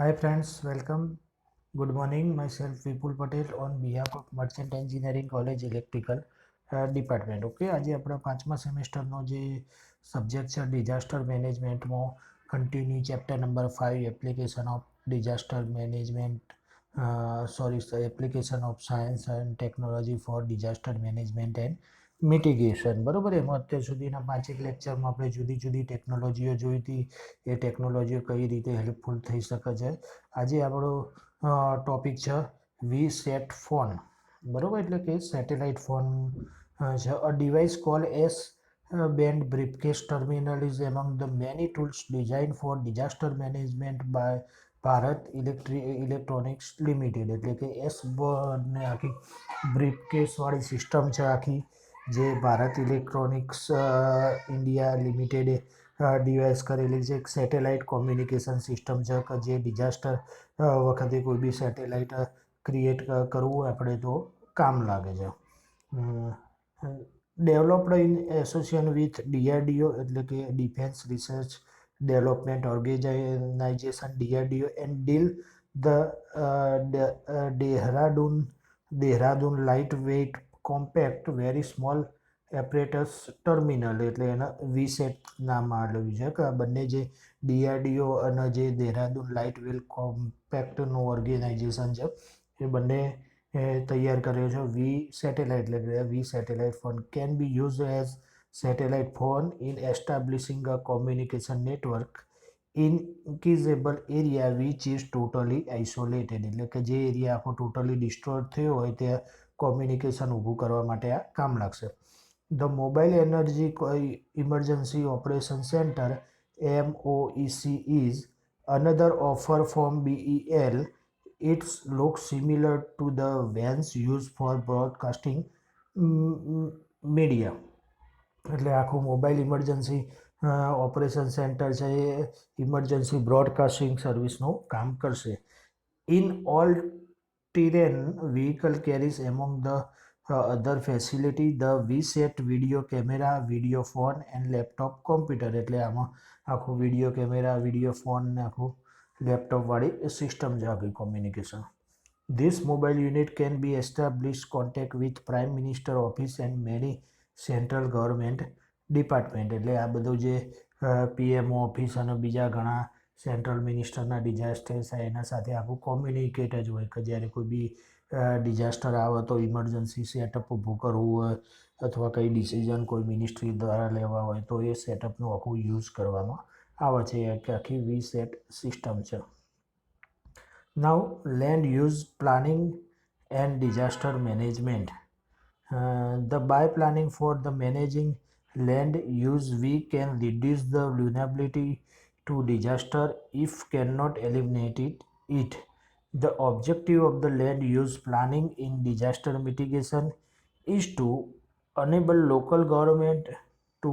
Hi friends, welcome. Good morning. Myself Vipul Patel on behalf of Merchant Engineering College Electrical Department. Okay, આજે આપણા પાંચમા સેમેસ્ટરનો જે subject છે ડિઝાસ્ટર મેનેજમેન્ટમાં continue chapter number 5 application of disaster management application of science and technology for disaster management and mitigation. બરાબર, એમાં અત્યાર સુધીના 5 લેક્ચરમાં આપણે જુદી જુદી ટેકનોલોજીઓ જોઈ હતી. એ ટેકનોલોજીઓ કઈ રીતે હેલ્પફુલ થઈ શકે છે. આજે આપણો ટોપિક છે વીસેટ ફોન. બરાબર, એટલે કે સેટેલાઇટ ફોન છે. A device call S band briefcase terminal is among the many tools design for disaster management by Bharat electronics limited. એટલે કે ને આખી બ્રીફકેસવાળી સિસ્ટમ છે આખી, જે ભારત ઇલેક્ટ્રોનિક્સ ઇન્ડિયા લિમિટેડે ડિવાઇસ કરેલી છે. એક સેટેલાઇટ કોમ્યુનિકેશન સિસ્ટમ છે કે જે ડિઝાસ્ટર વખતે કોઈ બી સેટેલાઇટ ક્રિએટ કરવું આપણે તો કામ લાગે છે. Developed in association with DRDO, એટલે કે defence research development organisation DRDO and DEAL Dehradun light weight compact very small apparatus terminal, એટલે એના વીસેટ નામ આવેલું છે. કે આ બંને જે ડીઆરડીઓ અને જે દેહરાદૂન લાઇટ વેલ કોમ્પેક્ટનું ઓર્ગેનાઇઝેશન છે એ બંને તૈયાર કર્યો છે વી સેટેલાઇટ. એટલે કે V satellite phone can be use as satellite phone in establishing a communication network inaccessible area which is totally isolated. એટલે કે જે એરિયા આખો ટોટલી ડિસ્ટ્રોય થયો હોય ત્યાં કોમ્યુનિકેશન ઊભું કરવા માટે આ કામ લાગશે. The mobile energy emergency operation centre MOEC is another offer from BEL. It looks similar to the vans used for broadcasting media. એટલે આખું મોબાઈલ ઇમરજન્સી ઓપરેશન સેન્ટર છે એ ઇમરજન્સી બ્રોડકાસ્ટિંગ સર્વિસનું કામ કરશે. In all terrain vehicle carries among the other facility the VSAT video camera, video phone and laptop computer. એટલે આમાં આખું video camera, video phone ને આખું લેપટોપવાળી સિસ્ટમ છે આખી communication. This mobile unit can be established contact with Prime Minister Office and many central government department. એટલે આ બધું જે પીએમઓ ઓફિસ અને બીજા ઘણા સેન્ટ્રલ મિનિસ્ટરના ડિઝાસ્ટર થાય એના સાથે આખું કોમ્યુનિકેટ જ હોય. કે જ્યારે કોઈ બી ડિઝાસ્ટર આવે તો ઇમરજન્સી સેટઅપ ઊભું કરવું હોય અથવા કંઈ ડિસિઝન કોઈ મિનિસ્ટ્રી દ્વારા લેવા હોય તો એ સેટઅપનું આખું યુઝ કરવામાં આવે છે. કે આખી વીસેટ સિસ્ટમ છે. Now, land use planning and disaster management. By planning for the managing land use, we can reduce the vulnerability to disaster if cannot eliminate it. The objective of the land use planning in disaster mitigation is to enable local government to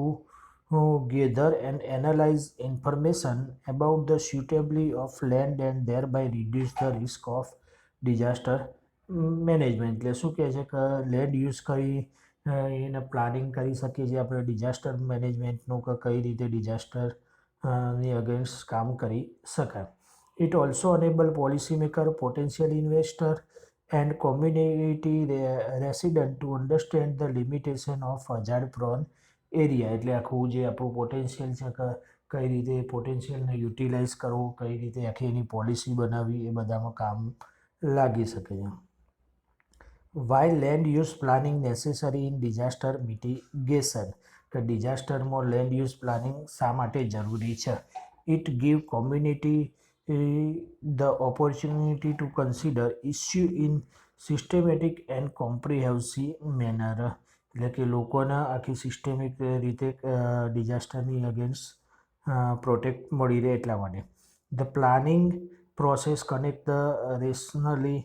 gather and analyze information about the suitability of land and thereby reduce the risk of disaster management. એટલે શું કહે છે કે land use કરી એને planning કરી શકીએ છીએ આપણે ડિઝાસ્ટર મેનેજમેન્ટનું, કે કઈ રીતે ડિઝાસ્ટરની અગેન્સ્ટ કામ કરી શકાય. It also enable policy maker, potential investor and community resident to understand the limitation of hazard prone area. એટલે આખું જે આપણું પોટેન્શિયલ છે કે કઈ રીતે પોટેન્શિયલને યુટિલાઇઝ કરવું, કઈ રીતે આખી એની પોલિસી બનાવવી, એ બધામાં કામ લાગી શકે છે. Why land use planning necessary in disaster mitigation. કે ડિઝાસ્ટરમાં લેન્ડ યુઝ પ્લાનિંગ શા માટે જરૂરી છે. It give community the opportunity to consider issue in systematic and comprehensive manner. એટલે કે લોકોને આખી સિસ્ટમિક રીતે ડિઝાસ્ટરની અગેન્સ્ટ પ્રોટેક્ટ મળી રહે એટલા માટે. The planning process connect the rationally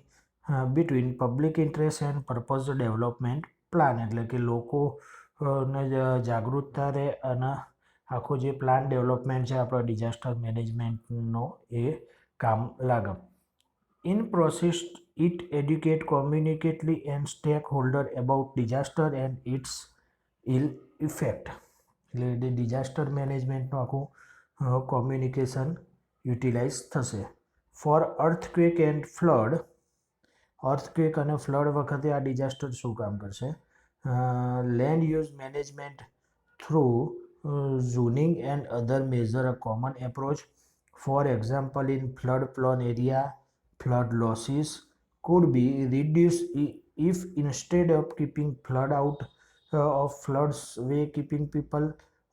between public interest and purpose development plan. એટલે કે લોકોને જાગૃતતા રહે અને આખો જે પ્લાન ડેવલપમેન્ટ છે આપણા ડિઝાસ્ટર મેનેજમેન્ટનો એ કામ લાગે. In process it educate communicately and stake holder about disaster and its ill effect. એટલે ડિઝાસ્ટર મેનેજમેન્ટનું આખું કોમ્યુનિકેશન યુટિલાઇઝ થશે. For earthquake and flood, earthquake અને ફ્લડ વખતે આ ડિઝાસ્ટર શું કામ કરશે? Land use management through zoning and other major a common approach. For example, in flood plain area, flood losses could be reduced if instead of keeping flood out of floods way, keeping people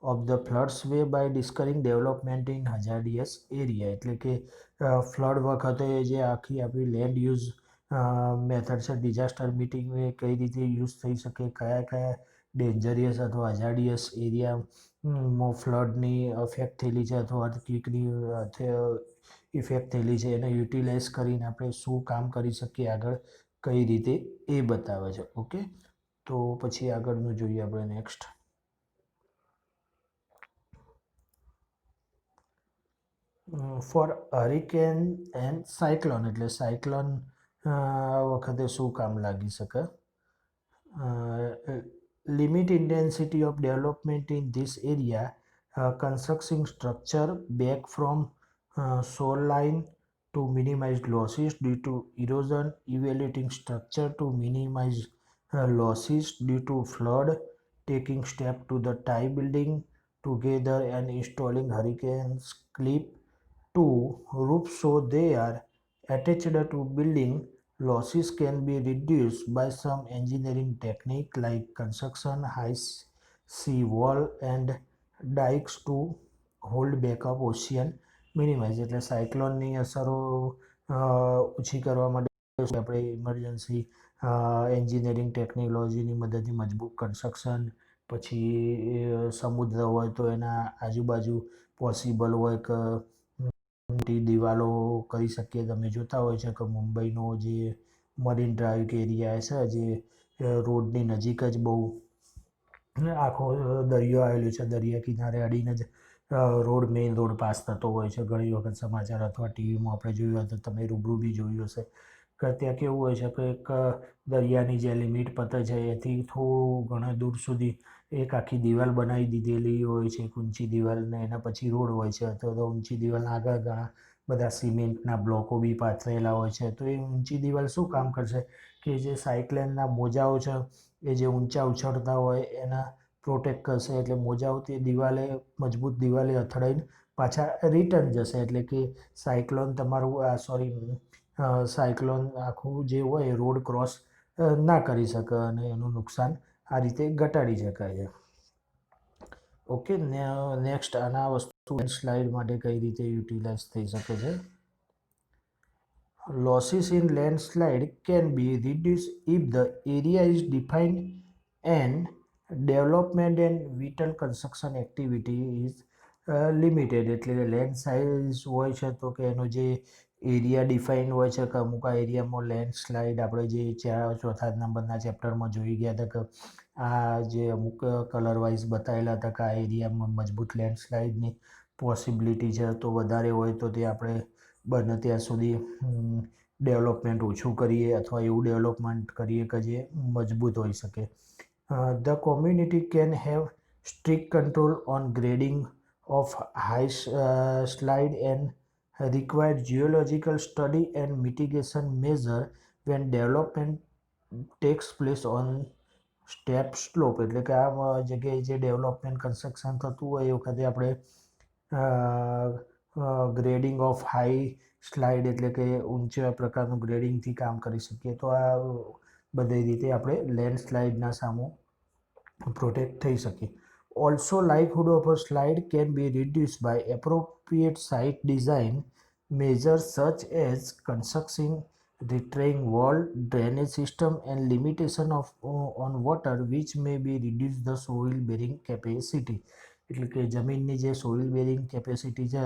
of the floods way by discouraging development in hazardous area. એટલે કે flood વખતે જે આખી આપણી land use method છે, disaster meeting કઈ રીતે use થઈ શકે, કયા કયા ડેન્જરિયસ અથવા હઝાર્ડિયસ એરિયામાં ફ્લડની અફેક્ટ થયેલી છે અથવા અર્થક્વેકની ઇફેક્ટ થયેલી છે, એને યુટિલાઇઝ કરીને આપણે શું કામ કરી શકીએ આગળ કઈ રીતે એ બતાવે છે. ઓકે, તો પછી આગળનું જોઈએ આપણે next. For hurricane and cyclone, એટલે સાયક્લોન વખતે શું કામ લાગી શકે? Limit intensity of development in this area, constructing structure back from shoreline to minimize losses due to erosion, evaluating structure to minimize losses due to flood, taking step to the tie building together and installing hurricane clip to roof so they are attached to building. Losses can be reduced by some engineering technique like construction high sea wall and dikes to hold back up ocean minimise. એટલે સાયક્લોનની અસરો ઓછી કરવા માટે આપણે emergency engineering ટેકનોલોજીની મદદથી મજબૂત construction, પછી સમુદ્ર હોય તો એના આજુબાજુ પોસિબલ હોય કે મોટી દિવાલો કરી શકીએ. તમે જોતા હોય છે કે મુંબઈનો જે મરીન ડ્રાઈવ એરિયા છે, જે રોડની નજીક જ બહુ આખો દરિયો આવેલો છે, દરિયા કિનારે અડીને જ રોડ, મેઇન રોડ પાસ થતો હોય છે. ઘણી વખત સમાચાર અથવા ટીવીમાં આપણે જોયું હોય તો તમે રૂબરૂ બી જોયું હશે કે ત્યાં કેવું હોય છે કે એક દરિયાની જે લિમિટ પતે છે એથી થોડું ઘણા દૂર સુધી એક આખી દિવાલ બનાવી દીધેલી હોય છે, એક ઊંચી દિવાલ, ને એના પછી રોડ હોય છે. અથવા તો ઊંચી દિવાલના આગળ ઘણા બધા સિમેન્ટના બ્લોકો બી પાથરેલા હોય છે. તો એ ઊંચી દિવાલ શું કામ કરશે કે જે સાયક્લોનના મોજાઓ છે એ જે ઊંચા ઉછળતા હોય એના પ્રોટેક્ટ કરશે. એટલે મોજાઓ તે દિવાલે, મજબૂત દિવાલે અથડાઈને પાછા રિટર્ન જશે. એટલે કે સાયક્લોન તમારું સાયક્લોન આખું જે હોય રોડ ક્રોસ ના કરી શકે અને એનું નુકસાન આ રીતે ઘટાડી શકાય છે. ઓકે, નેક્સ્ટ આના વસ્તુ સ્લાઇડ માટે કઈ રીતે યુટિલાઇઝ થઈ શકે છે? Losses in landslide can be reduced if the area is defined and development and vital construction activity is limited. એટલે લેન્ડસ્લાઇડ હોય છે તો કે એનો જે એરિયા ડિફાઇન હોય છે કે અમુક આ એરિયામાં લેન્ડસ્લાઇડ, આપણે જે ચોથા નંબરના ચેપ્ટરમાં જોઈ ગયા હતા કે આ જે અમુક કલર વાઇઝ બતાવેલા હતા કે આ એરિયામાં મજબૂત લેન્ડસ્લાઇડની પોસિબિલિટી છે. તો વધારે હોય તો તે આપણે બને ત્યાં સુધી ડેવલપમેન્ટ ઓછું કરીએ અથવા એવું ડેવલપમેન્ટ કરીએ કે જે મજબૂત હોઈ શકે. The community can have strict control on grading of high slide and require geological study and mitigation measure when development takes place on step slope. એટલે કે આ જગ્યાએ જે ડેવલપમેન્ટ કન્સ્ટ્રક્શન થતું હોય એ વખતે આપણે ગ્રેડિંગ ઓફ હાઈ સ્લાઇડ, એટલે કે ઊંચા પ્રકારનું ગ્રેડિંગથી કામ કરી શકીએ. તો આ બધી રીતે આપણે લેન્ડસ્લાઇડના સામું પ્રોટેક્ટ થઈ શકીએ. Also, likelihood of a slide can be reduced by appropriate site design measures such as constructing retaining wall, drainage system, and limitation on water, which may be reduce the soil bearing capacity. એટલે કે જમીનની જે soil bearing capacity છે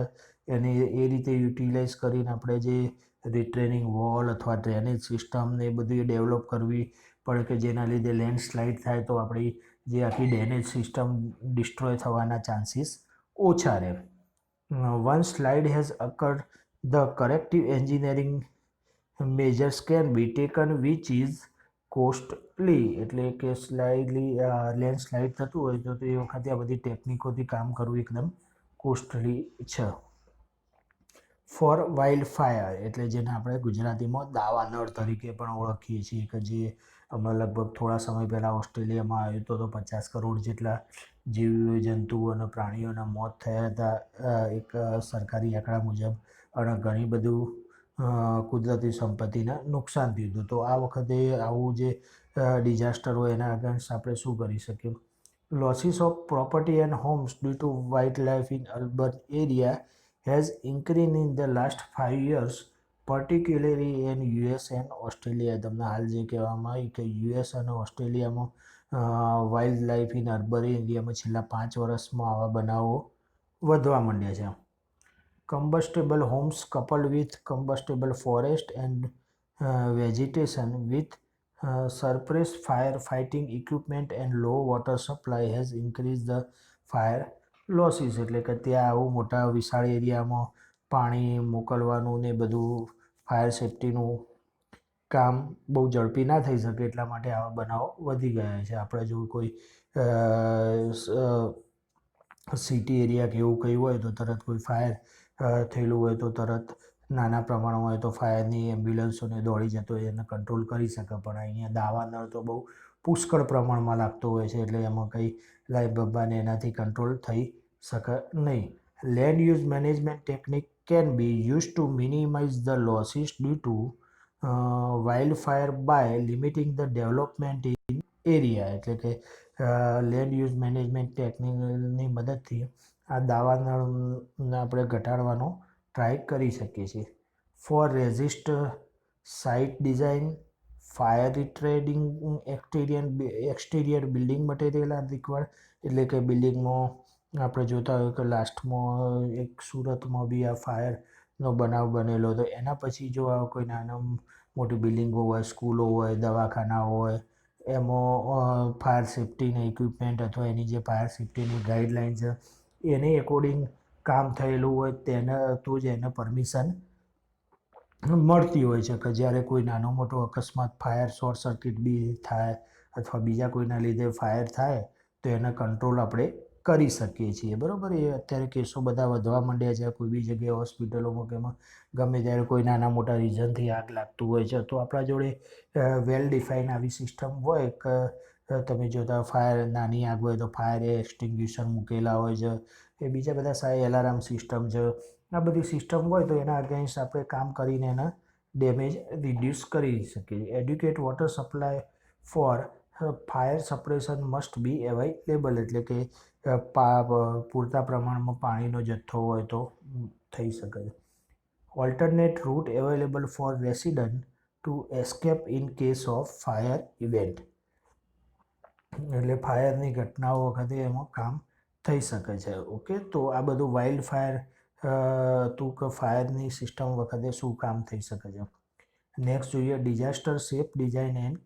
એને એ રીતે utilise કરીને આપણે જે રિટ્રેનિંગ વોલ અથવા ડ્રેનેજ સિસ્ટમ ને એ બધી ડેવલપ કરવી પડે કે જેના લીધે લેન્ડસ્લાઇડ થાય તો આપણી જે આખી ડ્રેનેજ સિસ્ટમ ડિસ્ટ્રોય થવાના ચાન્સીસ ઓછા રહે. Once slide has occurred, the corrective engineering measures can be taken which is costly. એટલે કે લેન્ડસ્લાઇડ થતું હોય તો એ વખતે આ બધી ટેકનિકોથી કામ કરવું એકદમ કોસ્ટલી છે. ફોર વાઇલ્ડ ફાયર એટલે જેને આપણે ગુજરાતીમાં દાવાનળ તરીકે પણ ઓળખીએ છીએ કે જે હમણાં લગભગ થોડા સમય પહેલાં ઓસ્ટ્રેલિયામાં આવ્યું તો 50 કરોડ જેટલા જીવજંતુઓ અને પ્રાણીઓના મોત થયા હતા એક સરકારી આંકડા મુજબ અને ઘણી બધું કુદરતી સંપત્તિને નુકસાન થયું હતું. તો આ વખતે આવું જે ડિઝાસ્ટર હોય એના અગેન્સ્ટ આપણે શું કરી શકીએ? Losses of property and homes due to wildlife in urban area has increased in the last 5 years, particularly in US and Australia. તમને હાલ જે કહેવામાં આવ્યું કે US અને ઓસ્ટ્રેલિયામાં વાઇલ્ડ લાઈફ ઇન અર્બન એરિયામાં છેલ્લા 5 વર્ષમાં આવા બનાવો વધવા માંડ્યા છે. Combustible homes coupled with combustible forest and vegetation with surplus firefighting equipment and low water supply has increased the fire losses. એટલે કે ત્યાં આવું મોટા વિશાળ એરિયામાં પાણી મોકલવાનું ને બધું ફાયર સેફ્ટીનું કામ બહુ ઝડપી ના થઈ શકે એટલા માટે આવા બનાવો વધી ગયા છે. આપણે જો કોઈ સિટી એરિયા કે એવું કંઈ હોય તો તરત કોઈ ફાયર થયેલું હોય તો તરત નાના પ્રમાણમાં હોય તો ફાયરની એમ્બ્યુલન્સોને દોડી જતો હોય એને કંટ્રોલ કરી શકે. પણ અહીંયા દાવાનળ તો બહુ પુષ્કળ પ્રમાણમાં લાગતો હોય છે એટલે એમાં કંઈ લાઈફ બબ્બાને એનાથી કંટ્રોલ થઈ શકે નહીં. Land use management technique can be use to minimize the losses due to wild fire by limiting the development in area. એટલે કે લેન્ડ યુઝ મેનેજમેન્ટ ટેકનિકની મદદથી આ દાવાનળને આપણે ઘટાડવાનો ટ્રાય કરી શકીએ છીએ. For resist site design fire retarding exterior building material are required. એટલે કે બિલ્ડિંગમાં આપણે જોતા હોય કે લાસ્ટમાં એક સુરતમાં બી આ ફાયરનો બનાવ બનેલો હતો. એના પછી જો આ કોઈ નાના મોટી બિલ્ડિંગો હોય, સ્કૂલો હોય, દવાખાના હોય, એમાં ફાયર સેફ્ટીના ઇક્વિપમેન્ટ અથવા એની જે ફાયર સેફ્ટીની ગાઈડલાઇન છે એને એકોર્ડિંગ કામ થયેલું હોય તેને તો જ એને પરમિશન મળતી હોય છે. કે જ્યારે કોઈ નાનો મોટો અકસ્માત ફાયર શોર્ટ સર્કિટ બી થાય અથવા બીજા કોઈના લીધે ફાયર થાય તો એને કંટ્રોલ આપણે કરી શકીએ છીએ. બરાબર. એ અત્યારે કેસો બધા વધવા માંડ્યા છે. કોઈ બી જગ્યાએ હોસ્પિટલોમાં કે એમાં ગમે ત્યારે કોઈ નાના મોટા રીઝનથી આગ લાગતું હોય છે તો આપણા જોડે વેલ ડિફાઇન આવી સિસ્ટમ હોય કે તમે જોતા ફાયર નાની આગ હોય તો ફાયર એક્સટિંગ્યુશર મૂકેલા હોય છે. એ બીજા બધા સારા એલાર્મ સિસ્ટમ છે. આ બધી સિસ્ટમ હોય તો એના અગેન્સ્ટ આપણે કામ કરીને એના ડેમેજ રિડ્યુસ કરી શકીએ. Adequate water supply for fire suppression must be available. એટલે કે પૂરતા પ્રમાણમાં પાણીનો જથ્થો હોય તો થઈ શકે છે. Alternate route available for resident to escape in case of fire event. એટલે ફાયરની ઘટનાઓ વખતે એમાં કામ થઈ શકે છે. ઓકે. તો આ બધું વાઇલ્ડ ફાયર હતું કે ફાયરની સિસ્ટમ વખતે શું કામ થઈ શકે છે. નેક્સ્ટ જોઈએ disaster safe design and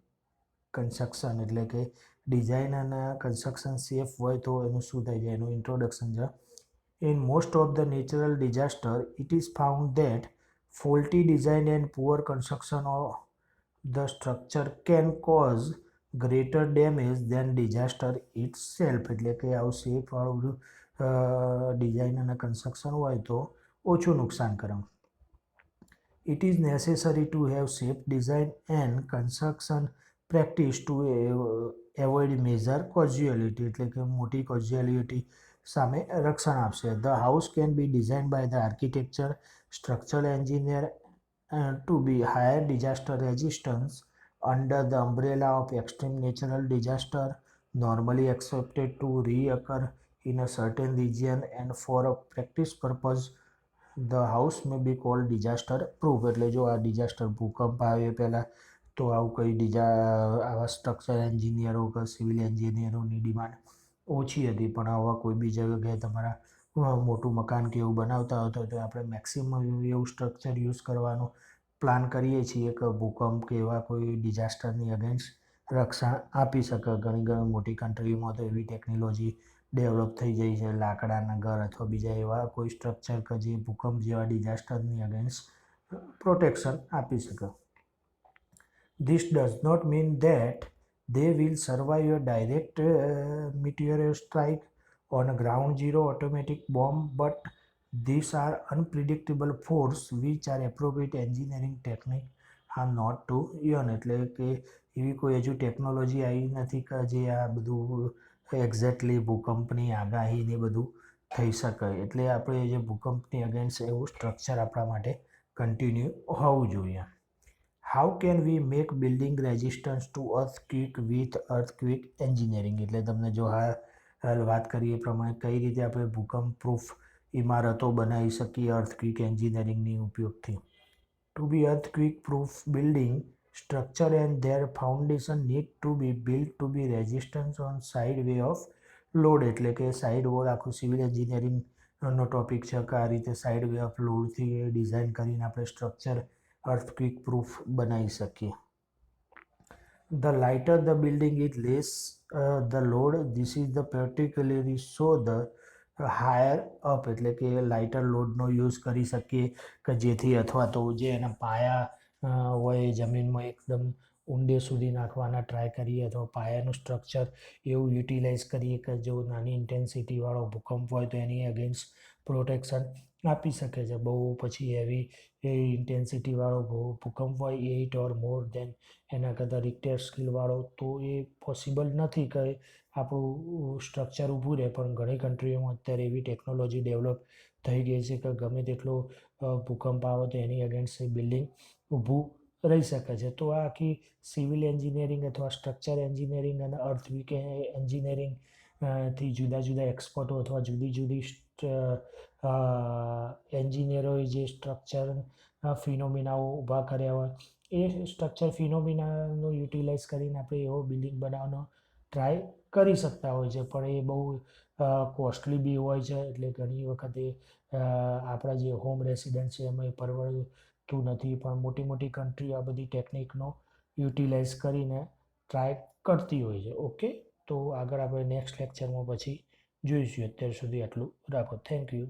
construction. એટલે કે ડિઝાઇન અને કન્સ્ટ્રક્શન સેફ હોય તો એનું શું થાય છે એનું ઇન્ટ્રોડક્શન છે. In most of the natural disaster, it is found that faulty design and poor construction of the structure can cause greater damage than disaster itself. એટલે કે આવું સેફ વાળું ડિઝાઇન અને કન્સ્ટ્રક્શન હોય તો ઓછું નુકસાન કરે. It is necessary to have safe design and construction practice to avoid major casualty. એટલે કે મોટી casualty સામે રક્ષણ આપશે. The house can be designed by the architecture, structural engineer to be higher disaster resistance under the umbrella of extreme natural disaster normally accepted to reoccur in a certain region and for a practice purpose the house may be called disaster proof. એટલે જો આ disaster ભૂકંપ આવે પહેલાં તો આવું કંઈ આવા સ્ટ્રક્ચર એન્જિનિયરો કે સિવિલ એન્જિનિયરોની ડિમાન્ડ ઓછી હતી. પણ આવા કોઈ બી જગ્યાએ તમારા મોટું મકાન કે એવું બનાવતા હોય તો આપણે મેક્સિમમ એવું સ્ટ્રક્ચર યુઝ કરવાનો પ્લાન કરીએ છીએ કે ભૂકંપ કે એવા કોઈ ડિઝાસ્ટરની અગેન્સ્ટ રક્ષણ આપી શકે. ઘણી મોટી કન્ટ્રીમાં તો એવી ટેકનોલોજી ડેવલપ થઈ જાય છે લાકડાના ઘર અથવા બીજા એવા કોઈ સ્ટ્રક્ચર કે જે ભૂકંપ જેવા ડિઝાસ્ટરની અગેન્સ્ટ પ્રોટેક્શન આપી શકે. This does not mean that they will survive a direct meteor strike on a ground zero automatic bomb, but These are unpredictable force which are appropriate engineering technique are not to earn. એટલે કે એવી કોઈ હજુ technology આવી નથી કે જે આ બધું એક્ઝેક્ટલી ભૂકંપની આગાહી ને બધું થઈ શકે. એટલે આપણે જે ભૂકંપની અગેન્સ્ટ એવું સ્ટ્રક્ચર આપણા માટે કન્ટિન્યુ હોવું જોઈએ. How can we make building resistance to earthquake with earthquake engineering. એટલે તમને જો હાલ વાત કરીએ એ પ્રમાણે કઈ રીતે આપણે ભૂકંપ પ્રૂફ ઇમારતો બનાવી શકીએ અર્થક્વેક એન્જિનિયરિંગની ઉપયોગથી. To be earthquake proof building structure and their foundation need to be build to be resistance on side way of load. એટલે કે સાઇડ વોલ આખું સિવિલ એન્જિનિયરિંગનો ટોપિક છે કે આ રીતે સાઇડ વે ઓફ લોડથી ડિઝાઇન કરીને આપણે સ્ટ્રક્ચર અર્થક્વેક પ્રૂફ બનાવી શકીએ. The lighter the building is less the load. This is the particularly so the higher up. એટલે કે લાઇટર લોડનો યુઝ કરી શકીએ કે જેથી અથવા તો જે એના પાયા હોય જમીનમાં એકદમ ઊંડે સુધી નાખવાના ટ્રાય કરીએ અથવા પાયાનું સ્ટ્રક્ચર એવું યુટિલાઇઝ કરીએ કે જો નાની ઇન્ટેન્સિટીવાળો ભૂકંપ હોય તો એની અગેન્સ્ટ પ્રોટેક્શન આપી શકે છે. બહુ પછી હેવી એ ઇન્ટેન્સિટીવાળો ભૂકંપ હોય 8 ઓર મોર દેન એના કરતાં રિક્ટર સ્કેલવાળો તો એ પોસિબલ નથી કે આપણું સ્ટ્રક્ચર ઊભું રહે. પણ ઘણી કન્ટ્રીઓમાં અત્યારે એવી ટેકનોલોજી ડેવલપ થઈ ગઈ છે કે ગમે તેટલો ભૂકંપ આવે તો એની અગેન્સ્ટ એ બિલ્ડિંગ ઊભું રહી શકે છે. તો આ આખી સિવિલ એન્જિનિયરિંગ અથવા સ્ટ્રક્ચર એન્જિનિયરિંગ અને અર્થક્વેક એન્જિનિયરિંગ થી જુદા જુદા એક્સપર્ટો અથવા જુદી જુદી એન્જિનિયરોએ જે સ્ટ્રક્ચર ફિનોમિનાઓ ઊભા કર્યા હોય એ સ્ટ્રક્ચર ફિનોમિનાનો યુટિલાઇઝ કરીને આપણે એવો બિલ્ડિંગ બનાવવાનો ટ્રાય કરી શકતા હોય છે. પણ એ બહુ કોસ્ટલી બી હોય છે. એટલે ઘણી વખતે આપણા જે હોમ રેસિડન્સ છે એમાં એ પરવડતું નથી. પણ મોટી મોટી કન્ટ્રીઓ આ બધી ટેકનિકનો યુટિલાઇઝ કરીને ટ્રાય કરતી હોય છે. ઓકે, તો આગળ આપણે નેક્સ્ટ લેક્ચરમાં પછી જોઈશું. અત્યાર સુધી આટલું રાખો. Thank you.